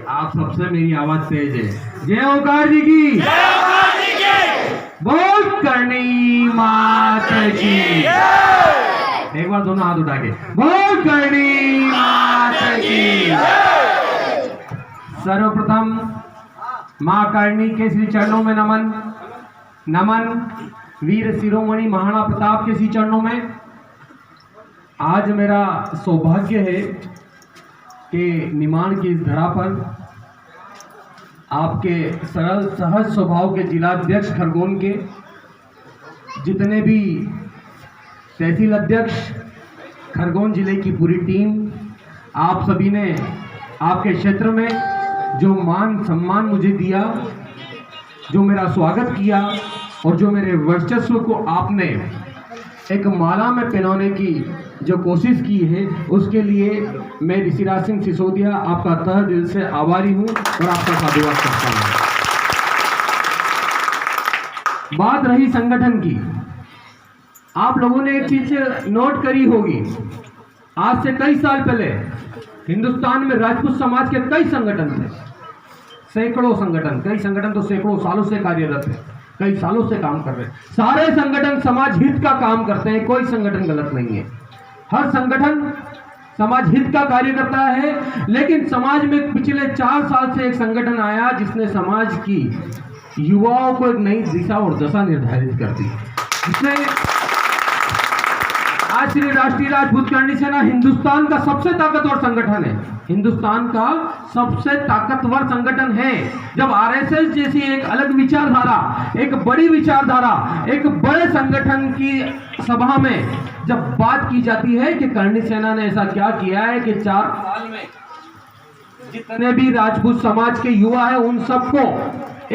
आप सबसे मेरी आवाज तेज है। जय ओंकार जी की, बोल करणी माता की। एक बार दोनों हाथ उठा के बोल करणी माता की। सर्वप्रथम मां करणी के श्री चरणों में नमन। नमन वीर शिरोमणि महाराणा प्रताप के श्री चरणों में। आज मेरा सौभाग्य है कि निमाण की इस धरा पर आपके सरल सहज स्वभाव के जिलाध्यक्ष खरगोन के जितने भी तहसील अध्यक्ष, खरगोन जिले की पूरी टीम, आप सभी ने आपके क्षेत्र में जो मान सम्मान मुझे दिया, जो मेरा स्वागत किया और जो मेरे वर्चस्व को आपने एक माला में पहनाने की जो कोशिश की है, उसके लिए मैं ऋषिराज सिंह सिसोदिया आपका तहे दिल से आभारी हूं और आपका साधुवाद करता हूं। बात रही संगठन की, आप लोगों ने एक चीज नोट करी होगी। आज से कई साल पहले हिंदुस्तान में राजपूत समाज के कई संगठन थे, सैकड़ों संगठन। कई संगठन तो सैकड़ों सालों से कार्यरत है, कई सालों से काम कर रहे हैं। सारे संगठन समाज हित का काम करते हैं, कोई संगठन गलत नहीं है। हर संगठन समाज हित का कार्य करता है। लेकिन समाज में पिछले 4 साल से एक संगठन आया जिसने समाज की युवाओं को एक नई दिशा और दशा निर्धारित कर दी। जिसने आज श्री राष्ट्रीय राजपूत करणी सेना हिंदुस्तान का सबसे ताकतवर संगठन है, हिंदुस्तान का सबसे ताकतवर संगठन है। जब आरएसएस जैसी एक अलग विचारधारा, एक बड़ी विचारधारा, एक बड़े संगठन की सभा में जब बात की जाती है कि करणी सेना ने ऐसा क्या किया है कि 4 साल में जितने भी राजपूत समाज के युवा है उन सबको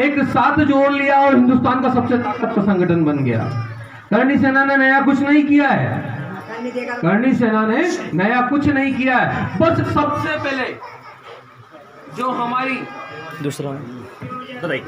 एक साथ जोड़ लिया और हिंदुस्तान का सबसे ताकतवर संगठन बन गया। करणी सेना ने नया कुछ नहीं किया है, करणी सेना ने नया कुछ नहीं किया है। बस सबसे पहले जो हमारी दूसरा बताइए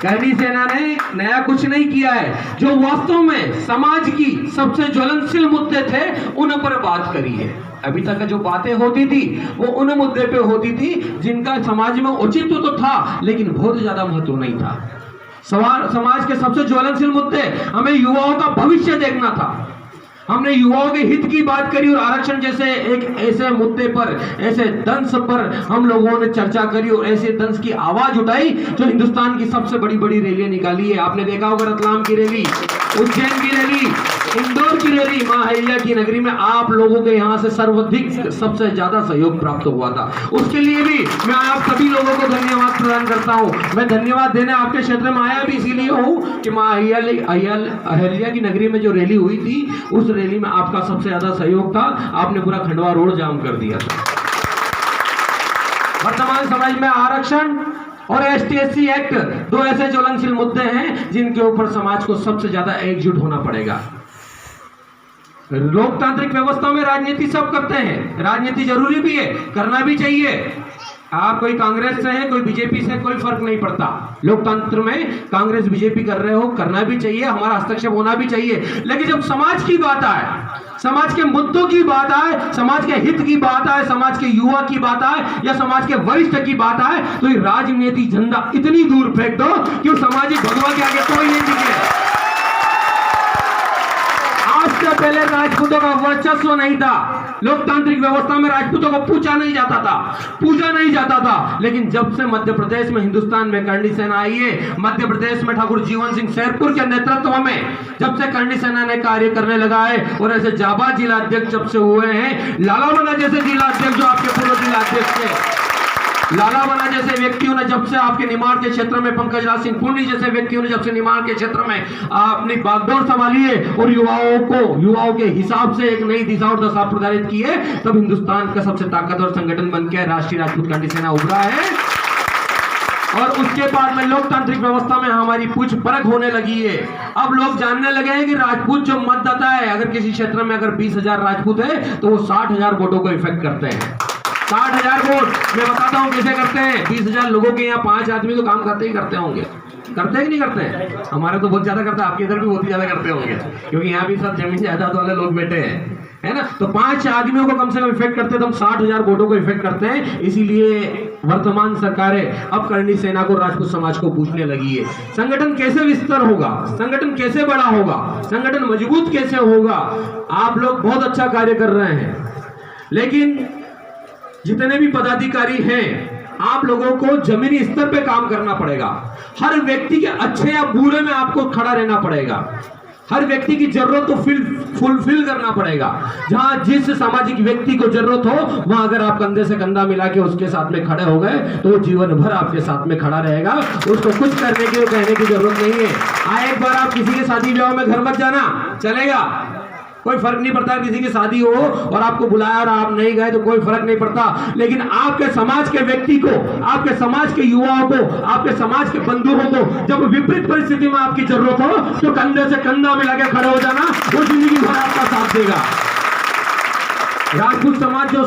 करणी सेना ने नया कुछ नहीं किया है। जो वास्तव में समाज की सबसे ज्वलनशील मुद्दे थे उन पर बात करी है। अभी तक जो बातें होती थी वो उन मुद्दे पे होती थी जिनका समाज में औचित्य तो था लेकिन बहुत ज्यादा महत्व नहीं था। समाज के सबसे ज्वलनशील मुद्दे, हमें युवाओं का भविष्य देखना था। हमने युवाओं के हित की बात करी और आरक्षण जैसे एक ऐसे मुद्दे पर, ऐसे दंश पर हम लोगों ने चर्चा करी और ऐसे दंश की आवाज उठाई जो हिंदुस्तान की सबसे बड़ी बड़ी रैलियां निकाली है। आपने देखा होगा रतलाम की रैली, उज्जैन की रैली, इंदौर की रैली, मां अहिल्या की नगरी में आप लोगों के यहाँ से सर्वाधिक सबसे ज्यादा सहयोग प्राप्त हुआ था। उसके लिए भी मैं आप सभी लोगों को धन्यवाद प्रदान करता हूँ। मैं धन्यवाद देने आपके क्षेत्र में आया भी इसीलिए हूँ कि मां अहिल्या की नगरी में जो रैली हुई थी उस रैली में आपका सबसे ज्यादा सहयोग था। आपने पूरा खंडवा रोड जाम कर दिया था। वर्तमान समाज में आरक्षण और ST/SC एक्ट 2 ऐसे ज्वलनशील मुद्दे हैं जिनके ऊपर समाज को सबसे ज्यादा एकजुट होना पड़ेगा। लोकतांत्रिक व्यवस्था में राजनीति सब करते हैं, राजनीति जरूरी भी है, करना भी चाहिए। आप कोई कांग्रेस से है, कोई बीजेपी से, कोई फर्क नहीं पड़ता। लोकतंत्र में कांग्रेस बीजेपी कर रहे हो, करना भी चाहिए, हमारा हस्तक्षेप होना भी चाहिए। लेकिन जब समाज की बात आए, समाज के मुद्दों की बात आए, समाज के हित की बात आए, समाज के युवा की बात आए या समाज के वरिष्ठ की बात आए तो ये राजनीति झंडा इतनी दूर फेंक दो कि सामाजिक भगवा के आगे कोई नहीं दिखे। आज से पहले राजपूतों का वर्चस्व नहीं था, लोकतांत्रिक व्यवस्था में राजपूतों को पूछा नहीं जाता था। लेकिन जब से मध्य प्रदेश में, हिंदुस्तान में करणी सेना आई है, मध्य प्रदेश में ठाकुर जीवन सिंह शेरपुर के नेतृत्व में जब से करणी सेना ने कार्य करने लगा है और ऐसे जाबाज जिलाध्यक्ष जब से हुए हैं, लालावाला जैसे जिलाध्यक्ष जो आपके पूर्व जिलाध्यक्ष थे, लालावाला जैसे व्यक्तियों ने जब से आपके निमाड़ के क्षेत्र में, पंकज राज सिंह पुन्नी जैसे व्यक्तियों ने जब से निमाड़ के क्षेत्र में अपनी बागडोर संभाली है और युवाओं के हिसाब से एक नई दिशा और दशा प्रदारित की है, तब हिंदुस्तान का सबसे ताकतवर संगठन बन के राष्ट्रीय राजपूत करणी सेना उभरा है। और उसके बाद में लोकतांत्रिक व्यवस्था में हमारी पूछ परख होने लगी है। अब लोग जानने लगे हैं कि राजपूत जो मतदाता है, अगर किसी क्षेत्र में अगर 20,000 राजपूत है तो वो 60,000 वोटों को इफेक्ट करते हैं। 60,000 वोट मैं बताता हूं कैसे करते हैं। 20,000 लोगों के यहाँ 5 आदमी तो काम करते ही करते होंगे। करते हैं कि नहीं करते हैं? हमारे तो बहुत ज्यादा करते हैं, आपके इधर भी बहुत ही ज्यादा करते होंगे, क्योंकि यहाँ भी सब जमीन जायदाद वाले लोग बैठे हैं, है ना। तो 5 आदमियों को कम से कम इफेक्ट करते हैं, तो हम 60,000 वोटों को इफेक्ट करते हैं। इसीलिए वर्तमान सरकारें अब करणी सेना को, राजपूत समाज को पूछने लगी है, संगठन कैसे विस्तार होगा, संगठन कैसे बड़ा होगा, संगठन मजबूत कैसे होगा। आप लोग बहुत अच्छा कार्य कर रहे हैं, लेकिन जितने भी पदाधिकारी हैं, आप लोगों को जमीनी स्तर पे काम करना पड़ेगा। हर व्यक्ति के अच्छे या बुरे में आपको खड़ा रहना पड़ेगा। हर व्यक्ति की जरूरत को फुलफिल करना पड़ेगा। जहां जिस सामाजिक व्यक्ति को जरूरत हो, वहां अगर आप कंधे से कंधा मिला के उसके साथ में खड़े हो गए, तो वो जीवन भर आपके साथ में खड़ा रहेगा। उसको कुछ करने की, कहने की जरूरत नहीं है। एक बार आप किसी के शादी ब्याह में घर मत जाना, चलेगा, कोई फर्क नहीं पड़ता। किसी की शादी हो और आपको बुलाया और आप नहीं गए तो कोई फर्क नहीं पड़ता, लेकिन आपके समाज के व्यक्ति को, आपके समाज के युवाओं को, आपके समाज के बंधुओं को जब विपरीत परिस्थिति में आपकी जरूरत हो, तो कंधे से कंधा मिला के खड़े हो जाना, वो जिंदगी भर आपका साथ देगा। राजपूत समाज जो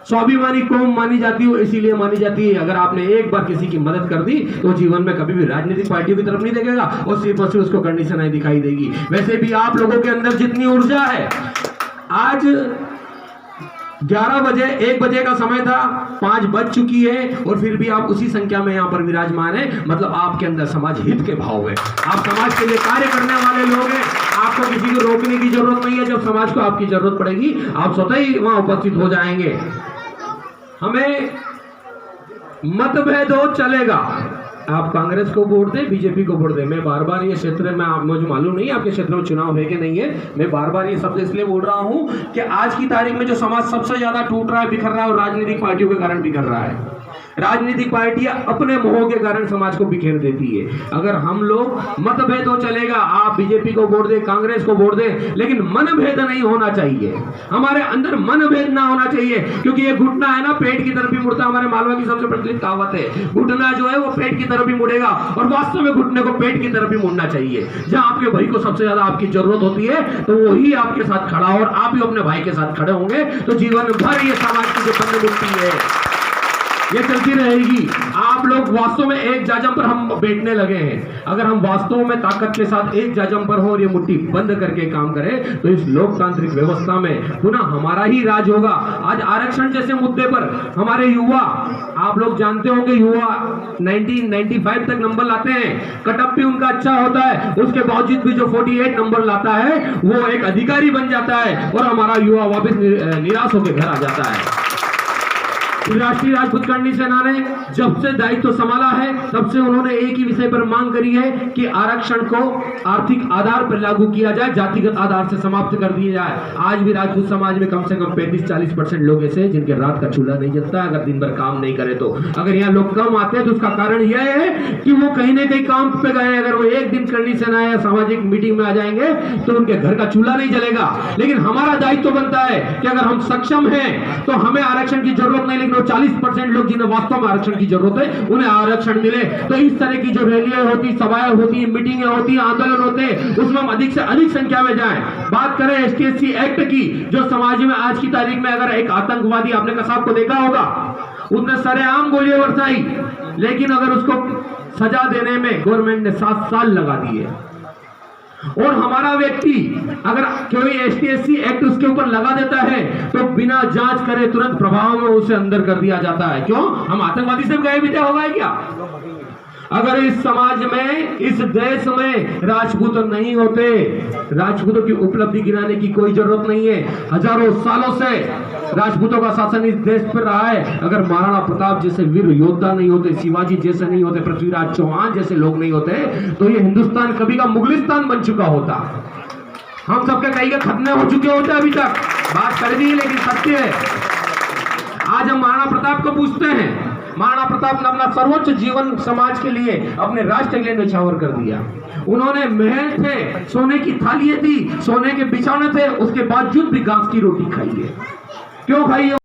स्वाभिमानी कौम मानी जाती है, इसीलिए मानी जाती है, अगर आपने एक बार किसी की मदद कर दी तो जीवन में कभी भी राजनीतिक पार्टियों की तरफ नहीं देखेगा और सिर्फ और सिर्फ उसको करनी से नहीं दिखाई देगी। वैसे भी आप लोगों के अंदर जितनी ऊर्जा है, आज 11 बजे 1 बजे का समय था, 5 बज चुकी है और फिर भी आप उसी संख्या में यहाँ पर विराजमान है। मतलब आपके अंदर समाज हित के भाव है, आप समाज के लिए कार्य करने वाले लोग हैं। आपको किसी को रोकने की जरूरत नहीं है। जब समाज को आपकी जरूरत पड़ेगी, आप स्वतः ही वहां उपस्थित हो जाएंगे। हमें मतभेद हो चलेगा, आप कांग्रेस को वोट दें, बीजेपी को वोट दें। मैं बार बार ये क्षेत्र में, मुझे मालूम नहीं आपके क्षेत्र में चुनाव है कि नहीं है, मैं बार बार ये शब्द इसलिए बोल रहा हूं कि आज की तारीख में जो समाज सबसे ज्यादा टूट रहा है, बिखर रहा है, और राजनीतिक पार्टियों के कारण बिखर रहा है। राजनीतिक पार्टियां अपने मोह के कारण समाज को बिखेर देती है। अगर हम लोग, मतभेद हो चलेगा, आप बीजेपी को वोट दें, कांग्रेस को वोट दें, लेकिन मनभेद नहीं होना चाहिए। हमारे अंदर मनभेद ना होना चाहिए, क्योंकि ये घुटना है ना, पेट की तरफ भी मुड़ता। हमारे मालवा की सबसे प्रचलित कहावत है, घुटना जो है वो पेट की तरफ भी मुड़ेगा, और वास्तव में घुटने को पेट की तरफ भी मुड़ना चाहिए। जहां आपके भाई को सबसे ज्यादा आपकी जरूरत होती है, तो वही आपके साथ खड़ा हो, और आप भी अपने भाई के साथ खड़े होंगे, तो जीवन भर ये समाज की जो बंद मुट्ठी है ये चलती रहेगी। आप लोग वास्तव में एक जाजम पर हम बैठने लगे हैं। अगर हम वास्तव में ताकत के साथ एक जाजम पर हो और ये मुट्ठी बंद करके काम करें, तो इस लोकतांत्रिक व्यवस्था में पुनः हमारा ही राज होगा। आज आरक्षण जैसे मुद्दे पर हमारे युवा, आप लोग जानते होंगे, युवा 1995 तक नंबर लाते हैं, कटअप भी उनका अच्छा होता है, उसके बावजूद भी जो 48 नंबर लाता है वो एक अधिकारी बन जाता है, और हमारा युवा वापस निराश होकर घर आ जाता है। राष्ट्रीय राजपूत करणी सेना ने जब से दायित्व संभाला है, तब से उन्होंने एक ही विषय पर मांग करी है कि आरक्षण को आर्थिक आधार पर लागू किया जाए, जातिगत आधार से समाप्त कर दिया जाए। आज भी राजपूत समाज में कम से कम 35-40% लोग ऐसे हैं जिनके रात का चूल्हा नहीं जलता है, अगर दिन भर काम नहीं करे तो। अगर यहाँ लोग कम आते हैं तो उसका कारण यह है कि वो कहीं ना कहीं काम पे गए। अगर वो एक दिन करणी सेना या सामाजिक मीटिंग में आ जाएंगे तो उनके घर का चूल्हा नहीं जलेगा। लेकिन हमारा दायित्व बनता है कि अगर हम सक्षम हैं तो हमें आरक्षण की जरूरत नहीं, लेकिन 40% लोग जिन्हें वास्तव में आरक्षण की जरूरत है उन्हें आरक्षण मिले। तो इस तरह की जो रैलियां होती, सभाएं होती, मीटिंगें होती, आंदोलन होते, उसमें हम अधिक से अधिक संख्या में जाएं। बात करें ST/SC एक्ट की, जो समाज में आज की तारीख में, अगर एक आतंकवादी, आपने कसाब को देखा होगा, उसने सरेआम गोलियां बरसाई, लेकिन अगर उसको सजा देने में गवर्नमेंट ने 7 साल लगा दिए। और हमारा व्यक्ति अगर कोई ST/SC एक्ट उसके ऊपर लगा देता है तो बिना जांच करे तुरंत प्रभाव में उसे अंदर कर दिया जाता है। क्यों? हम आतंकवादी से गए बीते हो गए क्या? अगर इस समाज में, इस देश में राजपूत नहीं होते, राजपूतों की उपलब्धि गिनाने की कोई जरूरत नहीं है। हजारों सालों से राजपूतों का शासन इस देश पर रहा है। अगर महाराणा प्रताप जैसे वीर योद्धा नहीं होते, शिवाजी जैसे नहीं होते, पृथ्वीराज चौहान जैसे लोग नहीं होते, तो ये हिंदुस्तान कभी का मुगलिस्तान बन चुका होता। हम सबके कई के खतने हो चुके होते अभी तक। बात कर दी, लेकिन सत्य है। आज हम महाराणा प्रताप को पूछते हैं। महाराणा प्रताप ने अपना सर्वोच्च जीवन समाज के लिए, अपने राष्ट्र के लिए न्यौछावर कर दिया। उन्होंने महल थे, सोने की थालियां थी, सोने के बिछौने थे, उसके बावजूद भी घास की रोटी खाई है। क्यों खाई है?